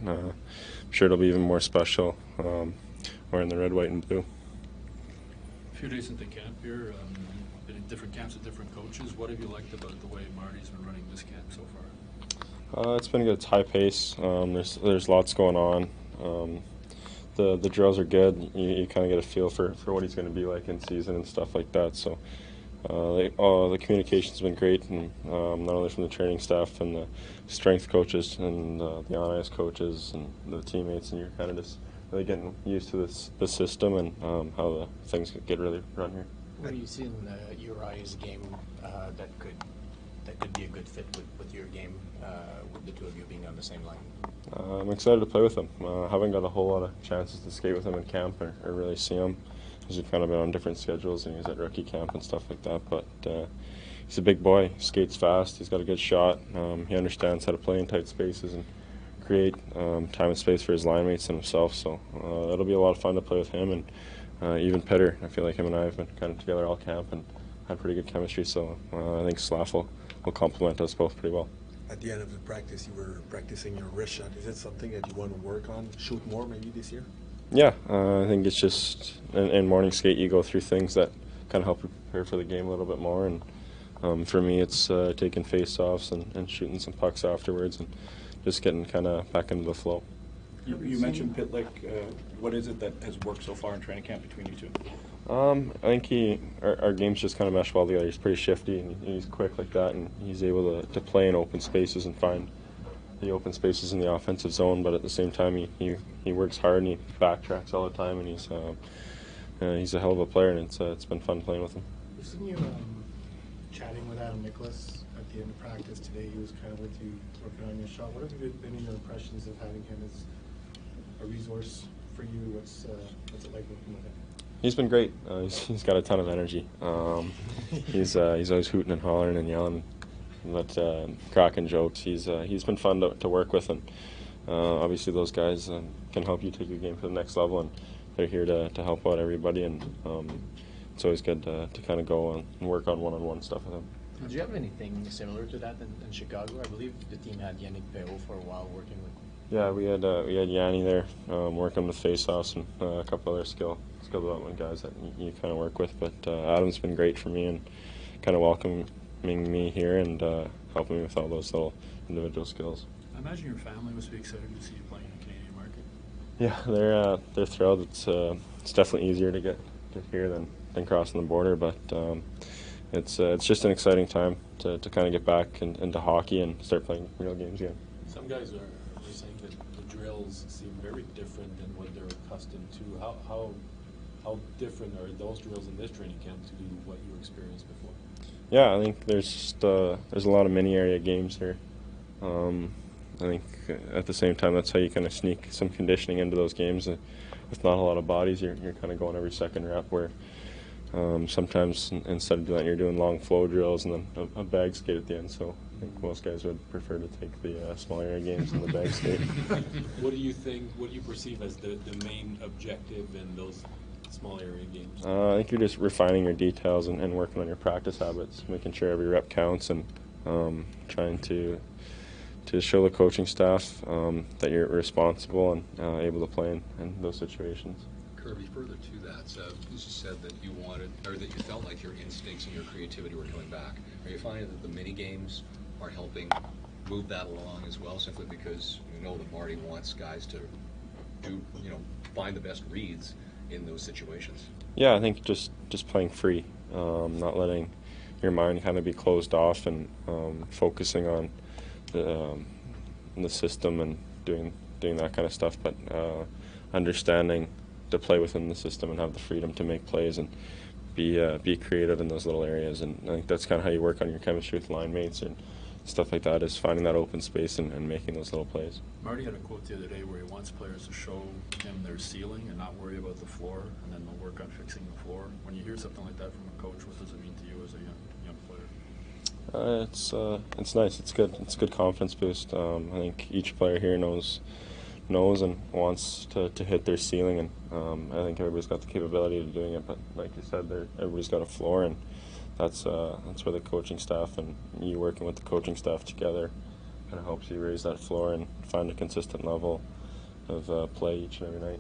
I'm sure it'll be even more special wearing the red, white, and blue. A few days into camp here, been in different camps with different coaches. What have you liked about the way Marty's been running this camp so far? It's been good. It's high pace. There's lots going on. The drills are good. You kind of get a feel for what he's going to be like in season and stuff like that. So the communication's been great, and not only from the training staff and the strength coaches and the on-ice coaches and the teammates, and you're kind of just really getting used to the system and how the things get really run here. What do you see in Uriah's game that could be a good fit with your game, with the two of you being on the same line? I'm excited to play with him. Haven't got a whole lot of chances to skate with him in camp or really see him, because we've kind of been on different schedules, and he's at rookie camp and stuff like that. But he's a big boy. He skates fast. He's got a good shot. He understands how to play in tight spaces and create time and space for his line mates and himself. So it'll be a lot of fun to play with him, and even Pitter. I feel like him and I have been kind of together all camp and had pretty good chemistry. So I think Slav will complement us both pretty well. At the end of the practice, you were practicing your wrist shot. Is it something that you want to work on, shoot more maybe this year? Yeah, I think it's just in morning skate you go through things that kind of help you prepare for the game a little bit more. And for me, it's taking face-offs and shooting some pucks afterwards and just getting kind of back into the flow. You mentioned Pitlick. What is it that has worked so far in training camp between you two? I think our games just kind of mesh well together. He's pretty shifty and he's quick like that, and he's able to play in open spaces and find the open spaces in the offensive zone. But at the same time, he works hard and he backtracks all the time, and he's a hell of a player, and it's been fun playing with him. We've seen you chatting with Adam Nicholas at the end of practice today. He was kind of with you working on your shot. What have been your impressions of having him as a resource for you? What's it like working with him? He's been great. He's got a ton of energy. He's always hooting and hollering and yelling, but cracking jokes. He's been fun to work with, and obviously those guys can help you take your game to the next level, and they're here to help out everybody, and it's always good to kind of go and work on one-on-one stuff with him. Did you have anything similar to that in Chicago? I believe the team had Yannick for a while working with. Yeah, we had Yanni there working with face-offs and a couple other skill development guys that you kind of work with. But Adam's been great for me and kind of welcoming me here and helping me with all those little individual skills. I imagine your family must be excited to see you playing in the Canadian market. Yeah, they're thrilled. It's definitely easier to get here than crossing the border, but it's just an exciting time to kind of get back into hockey and start playing real games again. Some guys are saying that the drills seem very different than what they're accustomed to. How different are those drills in this training camp to what you experienced before? Yeah, I think there's a lot of mini area games here. I think at the same time that's how you kind of sneak some conditioning into those games. With not a lot of bodies, you're kind of going every second rep, where sometimes instead of doing that, you're doing long flow drills and then a bag skate at the end. So I think most guys would prefer to take the small area games and the bag skate. What do you perceive as the main objective in those small area games? I think you're just refining your details and working on your practice habits, making sure every rep counts, and trying to show the coaching staff that you're responsible and able to play in those situations. Kirby, further to that, so you said that you wanted, or that you felt like your instincts and your creativity were coming back. Are you finding that the mini games are helping move that along as well, simply because you know that Marty wants guys to find the best reads in those situations? Yeah, I think just playing free, not letting your mind kind of be closed off, and focusing on the system and doing that kind of stuff, but understanding to play within the system and have the freedom to make plays and be creative in those little areas. And I think that's kind of how you work on your chemistry with line mates and stuff like that, is finding that open space and making those little plays. Marty had a quote the other day where he wants players to show him their ceiling and not worry about the floor, and then they'll work on fixing the floor. When you hear something like that from a coach, what does it mean to you as a young player? It's nice. It's good. It's a good confidence boost. I think each player here knows and wants to hit their ceiling, and I think everybody's got the capability of doing it. But like you said, everybody's got a floor, and that's where the coaching staff and you working with the coaching staff together kind of helps you raise that floor and find a consistent level of play each and every night.